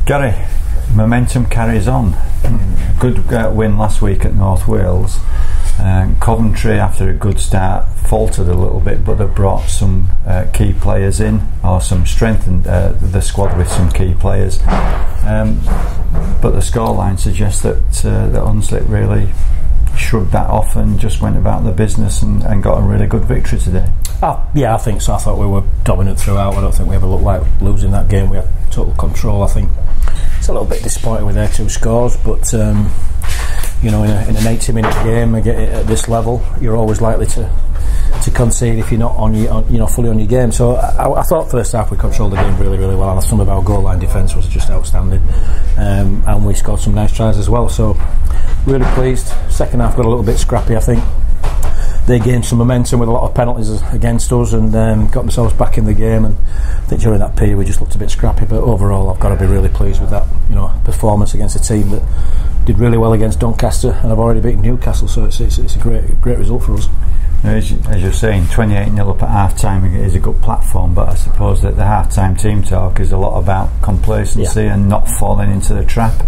Gary, momentum carries on. Good win last week at North Wales. Coventry, after a good start, faltered a little bit, but they've brought some key players in, or some strengthened the squad with some key players. But the scoreline suggests that Hunslet really shrugged that off and just went about the business and got a really good victory today. Yeah, I think so. I thought we were dominant throughout. I don't think we ever looked like losing that game. We had total control. I think it's a little bit disappointing with their 2 scores, but you know, in an 80-minute game, at this level, you're always likely to concede if you're not fully on your game. So I thought first half we controlled the game really, really well. And some of our goal line defence was just outstanding, and we scored some nice tries as well. So really pleased. Second half got a little bit scrappy, I think. They gained some momentum with a lot of penalties against us and got themselves back in the game, and I think during that period we just looked a bit scrappy, but overall I've got to be really pleased with that, you know, performance against a team that did really well against Doncaster and have already beaten Newcastle, so it's a great result for us. As you're saying, 28-0 up at half-time is a good platform, but I suppose that the half-time team talk is a lot about complacency and not falling into the trap,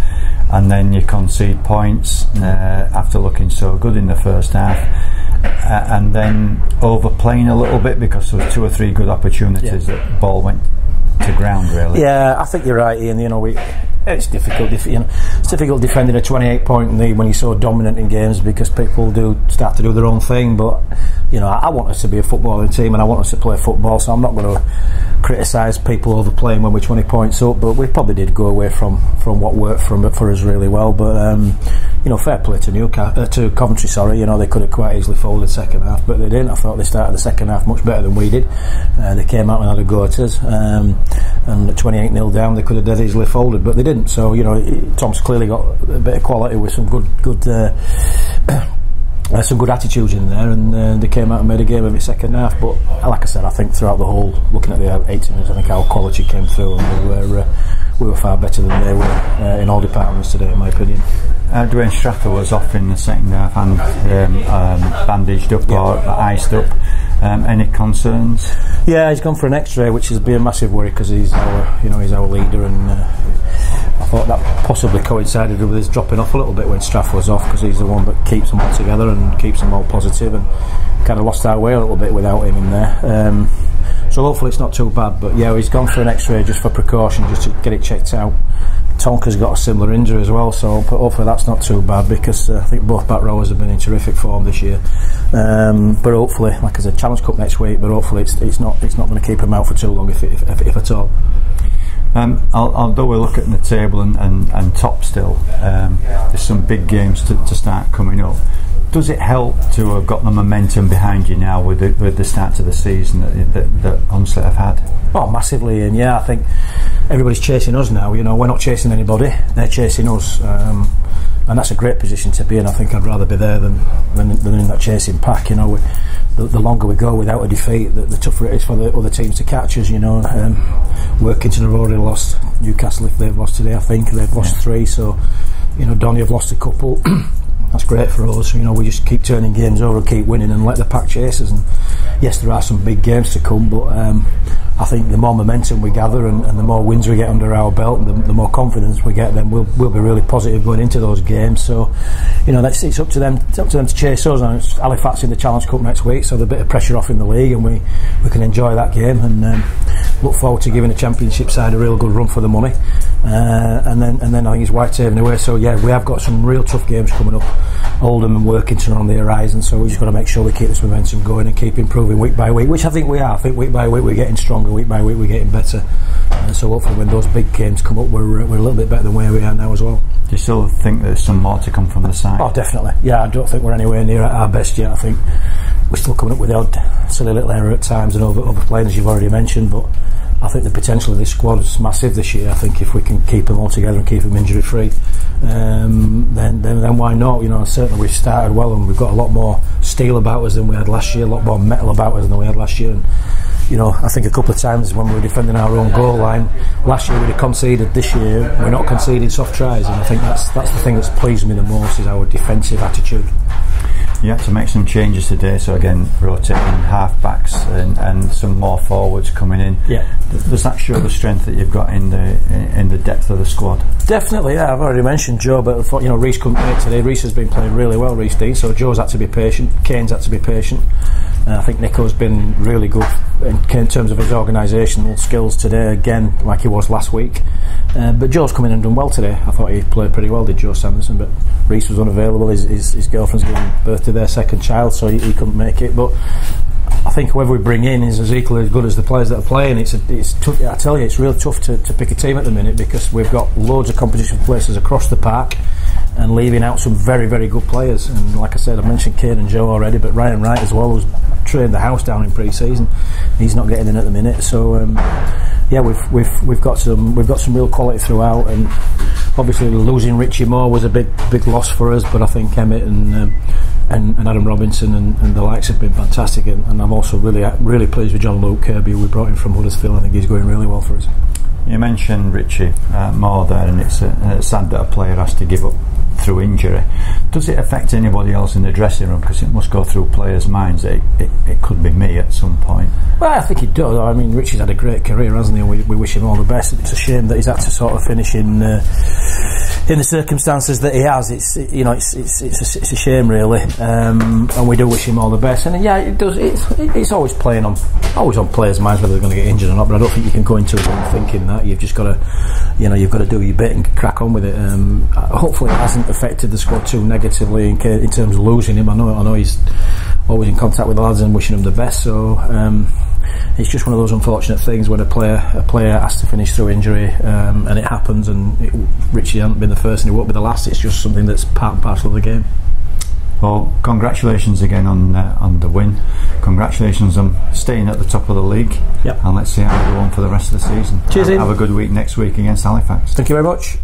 and then you concede points after looking so good in the first half, and then overplaying a little bit because there was 2 or 3 good opportunities that the ball went to ground, really. Yeah, I think you're right, Ian. You know, it's difficult. It's difficult defending a 28-point lead when you're so dominant in games, because people do start to do their own thing. But you know, I want us to be a footballing team, and I want us to play football. So I'm not going to criticise people overplaying when we're 20 points up. But we probably did go away from what worked for us really well. But you know, fair play to Coventry. Sorry, you know, they could have quite easily folded second half, but they didn't. I thought they started the second half much better than we did. They came out and had a go at us, and at 28-0 down, they could have dead easily folded, but they didn't. So you know, Tom's clearly got a bit of quality with some good some good attitudes in there, and they came out and made a game of it second half. But like I said, I think throughout the whole, looking at the 80 minutes, I think our quality came through, and we were far better than they were in all departments today, in my opinion. Dwayne Straffer was off in the second half and bandaged up or iced up. Any concerns? Yeah, he's gone for an X-ray, which has been a massive worry, because he's our leader, and I thought that possibly coincided with his dropping off a little bit when Straffer was off, because he's the one that keeps them all together and keeps them all positive, and kind of lost our way a little bit without him in there. So hopefully it's not too bad, but yeah, he's gone for an X-ray just for precaution, just to get it checked out. Tonka's got a similar injury as well, so hopefully that's not too bad, because I think both back rowers have been in terrific form this year. But hopefully, like I said, Challenge Cup next week, but hopefully it's not going to keep him out for too long, if at all. Although we're looking at the table and top still, there's some big games to start coming up. Does it help to have got the momentum behind you now with the start to the season that Hunslet have had? Oh, massively, and yeah, I think everybody's chasing us now. You know, we're not chasing anybody; they're chasing us, and that's a great position to be in. I think I'd rather be there than in that chasing pack. You know, the longer we go without a defeat, the tougher it is for the other teams to catch us. You know, Workington have already lost. Newcastle, if they've lost today, I think they've lost 3. So, you know, Donny have lost a couple. That's great for us. You know, we just keep turning games over and keep winning and let the pack chase us. And yes, there are some big games to come, but I think the more momentum we gather and the more wins we get under our belt, and the more confidence we get, then we'll be really positive going into those games. So, you know, it's up to them. It's up to them to chase us. And it's Halifax in the Challenge Cup next week, so there's a bit of pressure off in the league, and we can enjoy that game and look forward to giving the Championship side a real good run for the money. And then I think it's Whitehaven away. So yeah, we have got some real tough games coming up. Oldham and Workington on the horizon, so we've just got to make sure we keep this momentum going and keep improving week by week, which I think we are. I think week by week we're getting stronger, week by week we're getting better, and so hopefully when those big games come up, we're a little bit better than where we are now as well. Do you still think there's some more to come from the side? Oh, definitely. Yeah, I don't think we're anywhere near at our best yet. I think we're still coming up with the odd silly little error at times and overplaying, as you've already mentioned, but I think the potential of this squad is massive this year. I think if we can keep them all together and keep them injury free, then why not? You know, certainly we've started well, and we've got a lot more steel about us than we had last year, a lot more metal about us than we had last year. And you know, I think a couple of times when we were defending our own goal line last year, we'd have conceded. This year we're not conceding soft tries, and I think that's the thing that's pleased me the most, is our defensive attitude. You had to make some changes today, so again rotating half-backs and some more forwards coming in. Yeah. Does that show the strength that you've got in the depth of the squad? Definitely, yeah. I've already mentioned Joe, but I thought, Reece couldn't make today. Reece has been playing really well, Reece Dean, so Joe's had to be patient, Kane's had to be patient. I think Nico's been really good in terms of his organisational skills today, again, like he was last week. But Joe's come in and done well today. I thought he played pretty well, did Joe Sanderson, but Reece was unavailable. His girlfriend's giving birth to their second child, so he couldn't make it. But I think whoever we bring in is as equally as good as the players that are playing. It's tough. I tell you, it's really tough to pick a team at the minute, because we've got loads of competition places across the park and leaving out some very, very good players. And like I said, I mentioned Kane and Joe already, but Ryan Wright as well, who's trained the house down in pre-season. He's not getting in at the minute, so yeah, we've got some real quality throughout. And obviously losing Richie Moore was a big loss for us, but I think Emmett and Adam Robinson and the likes have been fantastic, and I'm also really pleased with John Luke Kirby, who we brought in from Huddersfield. I think he's going really well for us. You mentioned Richie Moore there, and it's sad that a player has to give up through injury. Does it affect anybody else in the dressing room? Because it must go through players' minds that it could be me at some point. Well, I think it does. I mean, Richie's had a great career, hasn't he? We wish him all the best. It's a shame that he's had to sort of finish in the circumstances that he has. It's a shame, really, and we do wish him all the best. And yeah, it does. It's always on players' minds whether they're going to get injured or not. But I don't think you can go into it thinking that. You've just got to, you've got to do your bit and crack on with it. Hopefully, it hasn't affected the squad too negatively in terms of losing him. I know he's always in contact with the lads and wishing them the best. So it's just one of those unfortunate things when a player has to finish through injury, and it happens. And Richie hasn't been the first, and he won't be the last. It's just something that's part and parcel of the game. Well, congratulations again on the win. Congratulations on staying at the top of the league. Yep. And let's see how we go on for the rest of the season. Cheers, Ian. Have a good week next week against Halifax. Thank you very much.